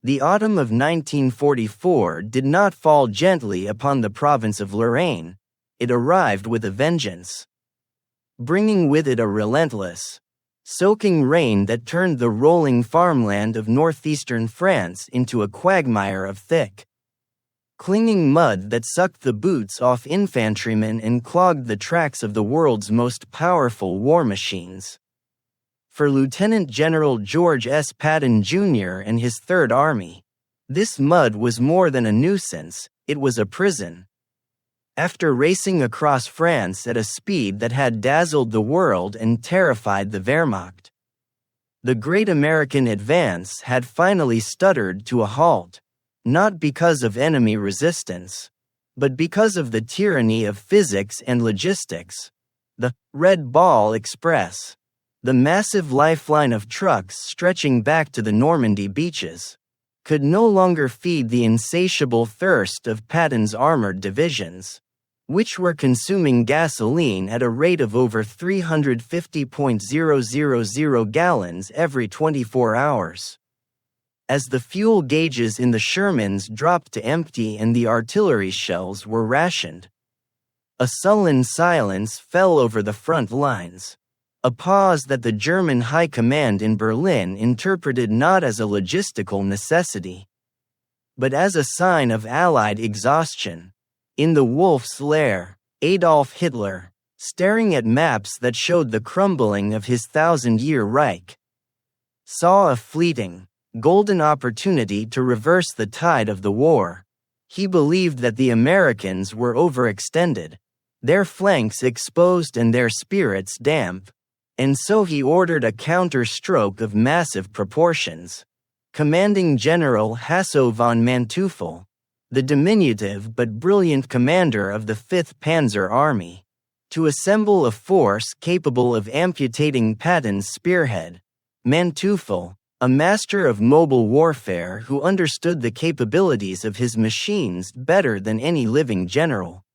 The autumn of 1944 did not fall gently upon the province of Lorraine, it arrived with a vengeance, bringing with it a relentless, soaking rain that turned the rolling farmland of northeastern France into a quagmire of thick, clinging mud that sucked the boots off infantrymen and clogged the tracks of the world's most powerful war machines. For Lieutenant General George S. Patton, Jr. and his Third Army, this mud was more than a nuisance, it was a prison. After racing across France at a speed that had dazzled the world and terrified the Wehrmacht, the great American advance had finally stuttered to a halt, not because of enemy resistance, but because of the tyranny of physics and logistics. The Red Ball Express, the massive lifeline of trucks stretching back to the Normandy beaches, could no longer feed the insatiable thirst of Patton's armored divisions, which were consuming gasoline at a rate of over 350,000 gallons every 24 hours. As the fuel gauges in the Shermans dropped to empty and the artillery shells were rationed, a sullen silence fell over the front lines, a pause that the German High Command in Berlin interpreted not as a logistical necessity, but as a sign of Allied exhaustion. In the wolf's lair, Adolf Hitler, staring at maps that showed the crumbling of his thousand-year Reich, saw a fleeting, golden opportunity to reverse the tide of the war. He believed that the Americans were overextended, their flanks exposed and their spirits damp, and so he ordered a counter-stroke of massive proportions. Commanding General Hasso von Manteuffel, the diminutive but brilliant commander of the Fifth Panzer Army, to assemble a force capable of amputating Patton's spearhead. Manteuffel, a master of mobile warfare who understood the capabilities of his machines better than any living general,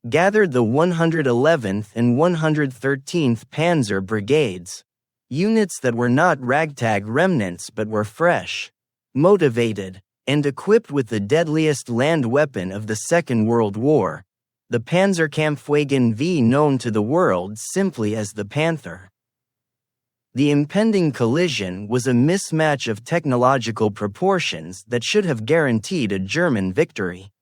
gathered the 111th and 113th Panzer Brigades, units that were not ragtag remnants but were fresh, motivated, and equipped with the deadliest land weapon of the Second World War, the Panzerkampfwagen V, known to the world simply as the Panther. The impending collision was a mismatch of technological proportions that should have guaranteed a German victory.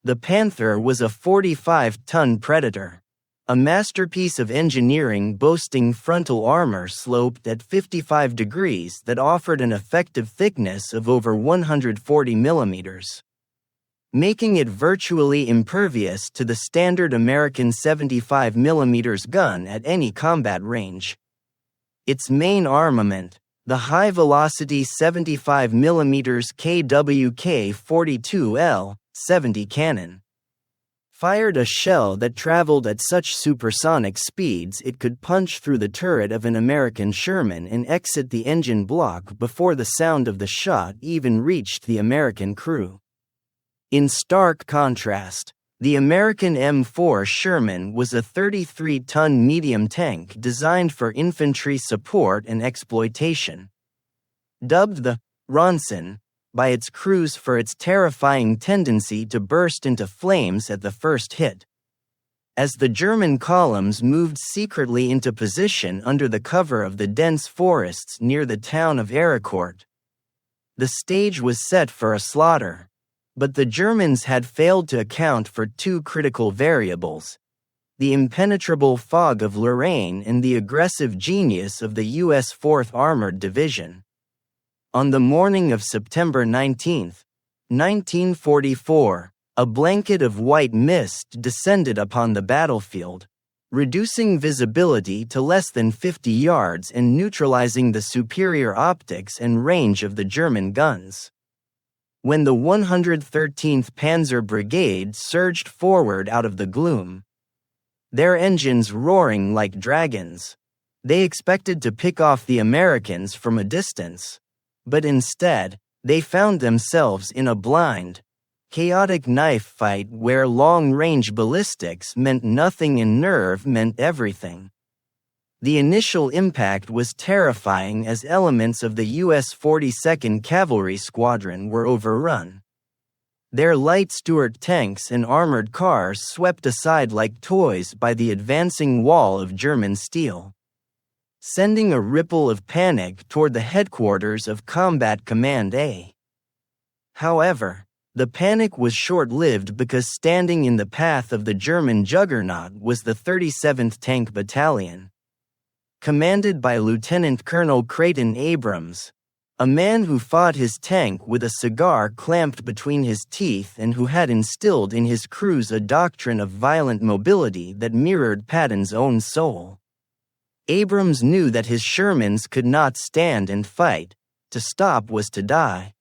The Panther was a 45-ton Predator, a masterpiece of engineering boasting frontal armor sloped at 55 degrees that offered an effective thickness of over 140 millimeters, making it virtually impervious to the standard American 75 millimeters gun at any combat range. Its main armament, the high-velocity 75 millimeters KWK-42L-70 cannon, fired a shell that traveled at such supersonic speeds it could punch through the turret of an American Sherman and exit the engine block before the sound of the shot even reached the American crew. In stark contrast, the American M4 Sherman was a 33-ton medium tank designed for infantry support and exploitation. Dubbed the Ronson by its crews for its terrifying tendency to burst into flames at the first hit. As the German columns moved secretly into position under the cover of the dense forests near the town of Arracourt, the stage was set for a slaughter. But the Germans had failed to account for two critical variables: the impenetrable fog of Lorraine and the aggressive genius of the U.S. 4th Armored Division. On the morning of September 19, 1944, a blanket of white mist descended upon the battlefield, reducing visibility to less than 50 yards and neutralizing the superior optics and range of the German guns. When the 113th Panzer Brigade surged forward out of the gloom, their engines roaring like dragons, they expected to pick off the Americans from a distance. But instead, they found themselves in a blind, chaotic knife fight where long-range ballistics meant nothing and nerve meant everything. The initial impact was terrifying as elements of the U.S. 42nd Cavalry Squadron were overrun. Their light Stuart tanks and armored cars swept aside like toys by the advancing wall of German steel, sending a ripple of panic toward the headquarters of Combat Command A. However, the panic was short-lived because standing in the path of the German juggernaut was the 37th Tank Battalion, commanded by Lieutenant Colonel Creighton Abrams, a man who fought his tank with a cigar clamped between his teeth and who had instilled in his crews a doctrine of violent mobility that mirrored Patton's own soul. Abrams knew that his Shermans could not stand and fight. To stop was to die.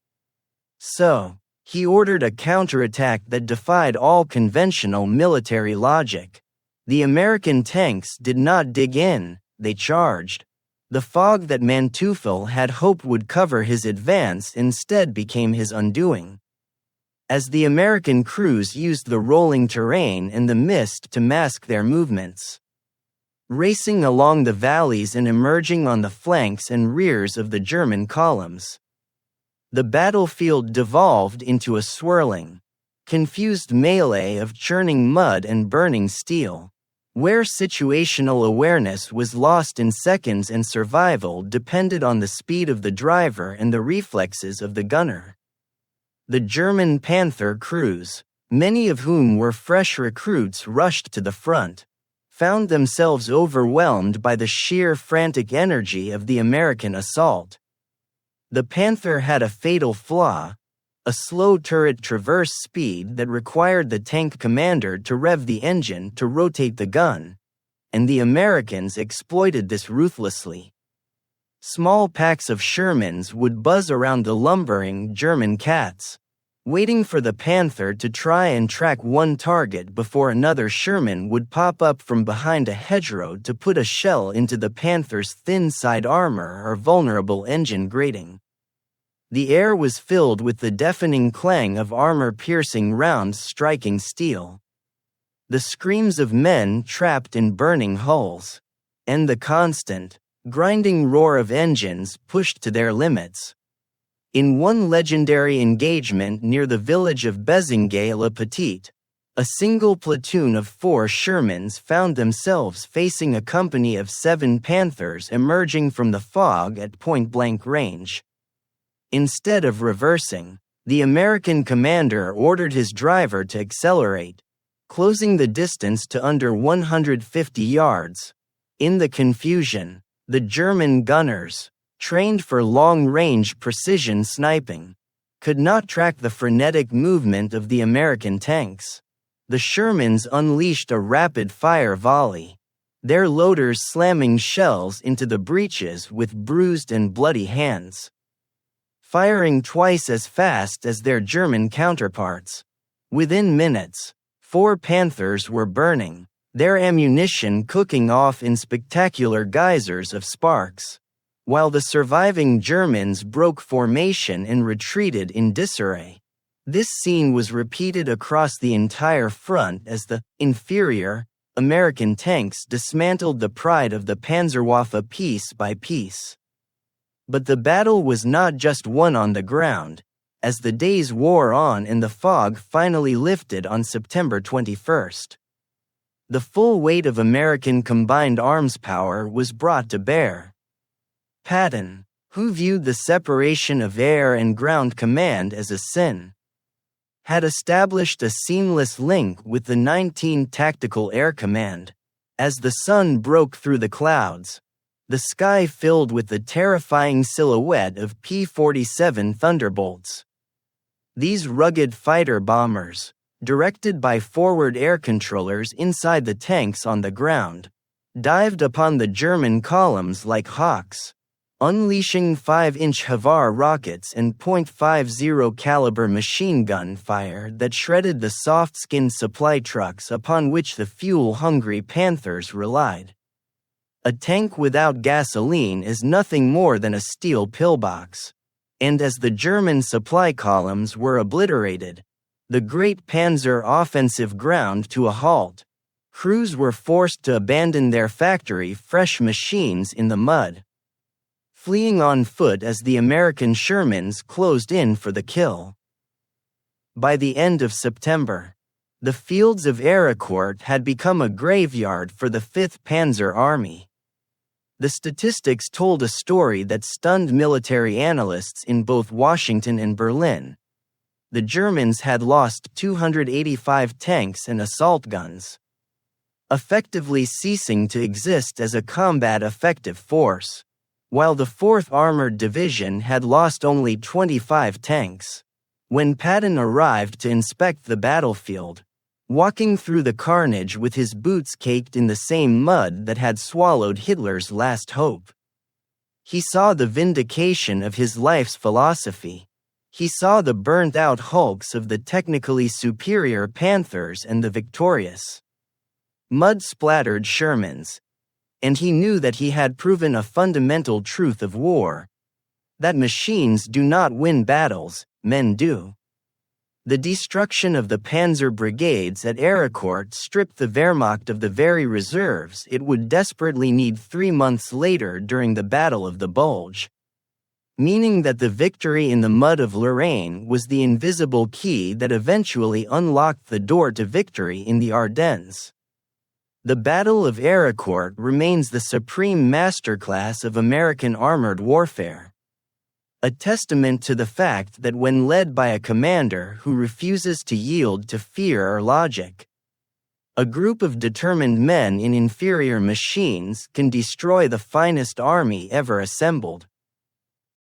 So, he ordered a counterattack that defied all conventional military logic. The American tanks did not dig in, they charged. The fog that Manteuffel had hoped would cover his advance instead became his undoing, as the American crews used the rolling terrain and the mist to mask their movements, racing along the valleys and emerging on the flanks and rears of the German columns. The battlefield devolved into a swirling, confused melee of churning mud and burning steel, where situational awareness was lost in seconds and survival depended on the speed of the driver and the reflexes of the gunner. The German Panther crews, many of whom were fresh recruits rushed to the front, found themselves overwhelmed by the sheer frantic energy of the American assault. The Panther had a fatal flaw, a slow turret traverse speed that required the tank commander to rev the engine to rotate the gun, and the Americans exploited this ruthlessly. Small packs of Shermans would buzz around the lumbering German cats, waiting for the Panther to try and track one target before another Sherman would pop up from behind a hedgerow to put a shell into the Panther's thin side armor or vulnerable engine grating. The air was filled with the deafening clang of armor-piercing rounds striking steel, the screams of men trapped in burning hulls, and the constant, grinding roar of engines pushed to their limits. In one legendary engagement near the village of Bézinguet-le-Petit, a single platoon of 4 Shermans found themselves facing a company of 7 Panthers emerging from the fog at point-blank range. Instead of reversing, the American commander ordered his driver to accelerate, closing the distance to under 150 yards. In the confusion, the German gunners, trained for long-range precision sniping, could not track the frenetic movement of the American tanks. The Shermans unleashed a rapid-fire volley, their loaders slamming shells into the breaches with bruised and bloody hands, firing twice as fast as their German counterparts. Within minutes, 4 Panthers were burning, their ammunition cooking off in spectacular geysers of sparks, while the surviving Germans broke formation and retreated in disarray. This scene was repeated across the entire front as the inferior American tanks dismantled the pride of the Panzerwaffe piece by piece. But the battle was not just won on the ground. As the days wore on and the fog finally lifted on September 21st, the full weight of American combined arms power was brought to bear. Patton, who viewed the separation of air and ground command as a sin, had established a seamless link with the 19th Tactical Air Command. As the sun broke through the clouds, the sky filled with the terrifying silhouette of P-47 Thunderbolts. These rugged fighter bombers, directed by forward air controllers inside the tanks on the ground, dived upon the German columns like hawks, unleashing 5-inch Havar rockets and .50 caliber machine gun fire that shredded the soft-skinned supply trucks upon which the fuel-hungry Panthers relied. A tank without gasoline is nothing more than a steel pillbox, and as the German supply columns were obliterated, the great Panzer offensive ground to a halt. Crews were forced to abandon their factory-fresh machines in the mud, fleeing on foot as the American Shermans closed in for the kill. By the end of September, the fields of Arracourt had become a graveyard for the Fifth Panzer Army. The statistics told a story that stunned military analysts in both Washington and Berlin. The Germans had lost 285 tanks and assault guns, effectively ceasing to exist as a combat-effective force, while the 4th Armored Division had lost only 25 tanks. When Patton arrived to inspect the battlefield, walking through the carnage with his boots caked in the same mud that had swallowed Hitler's last hope, he saw the vindication of his life's philosophy. He saw the burnt-out hulks of the technically superior Panthers and the victorious, mud-splattered Shermans, and he knew that he had proven a fundamental truth of war: that machines do not win battles, men do. The destruction of the Panzer brigades at Arracourt stripped the Wehrmacht of the very reserves it would desperately need 3 months later during the Battle of the Bulge, meaning that the victory in the mud of Lorraine was the invisible key that eventually unlocked the door to victory in the Ardennes. The Battle of Arracourt remains the supreme masterclass of American armored warfare, a testament to the fact that when led by a commander who refuses to yield to fear or logic, a group of determined men in inferior machines can destroy the finest army ever assembled.